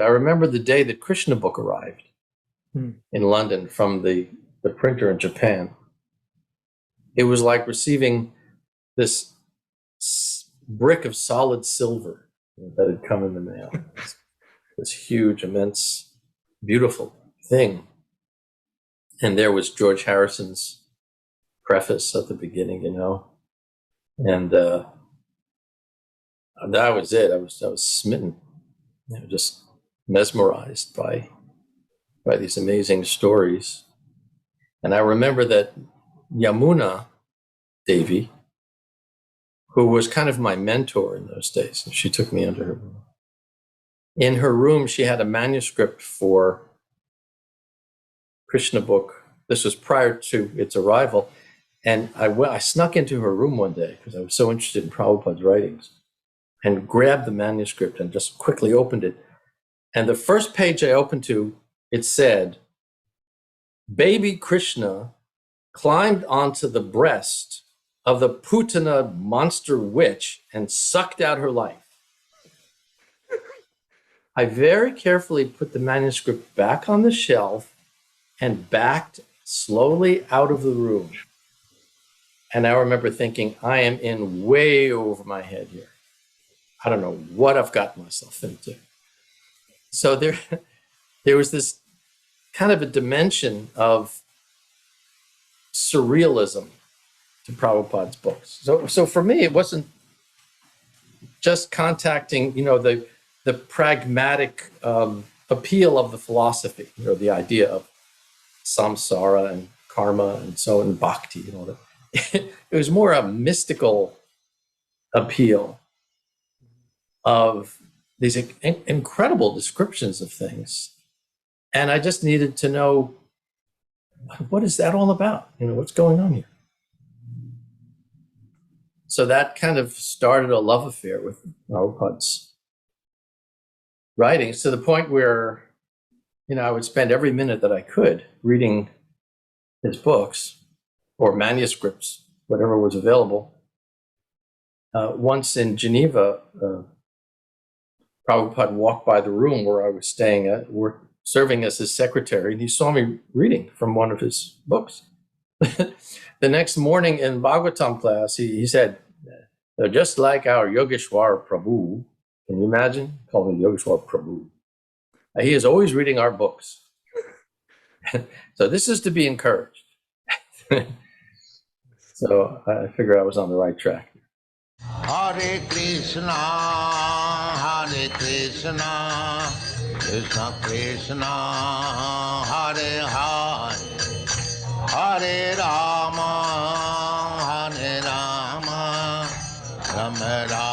I remember the day that Krishna book arrived in London from the printer in Japan. It was like receiving this brick of solid silver that had come in the mail. This huge, immense, beautiful thing. And there was George Harrison's preface at the beginning, and that was it. I was smitten, just mesmerized by these amazing stories. And I remember that Yamuna Devi, who was kind of my mentor in those days, and she took me under her wing. In her room, she had a manuscript for Krishna book. This was prior to its arrival. And I snuck into her room one day because I was so interested in Prabhupada's writings, and grabbed the manuscript and just quickly opened it. And the first page I opened to, it said, "Baby Krishna climbed onto the breast of the Putana monster witch and sucked out her life." I very carefully put the manuscript back on the shelf and backed slowly out of the room. And I remember thinking, I am in way over my head here. I don't know what I've gotten myself into. So there was this kind of a dimension of surrealism to Prabhupada's books. So for me, it wasn't just contacting, the pragmatic appeal of the philosophy, the idea of samsara and karma and so on, bhakti and all that. It was more a mystical appeal of these incredible descriptions of things. And I just needed to know, what is that all about? What's going on here? So that kind of started a love affair with Prabhupada's writings, to the point where, I would spend every minute that I could reading his books or manuscripts, whatever was available. Once in Geneva, Prabhupada walked by the room where I was staying at, serving as his secretary, and he saw me reading from one of his books. The next morning in Bhagavatam class, he said, "They're just like our Yogesvara Prabhu." Can you imagine? Call me Yogesvara Prabhu. He is always reading our books. So this is to be encouraged. So I figure I was on the right track. Hare Krishna, Krishna Krishna, Hare Hare, Hare Rama, Rama, Rama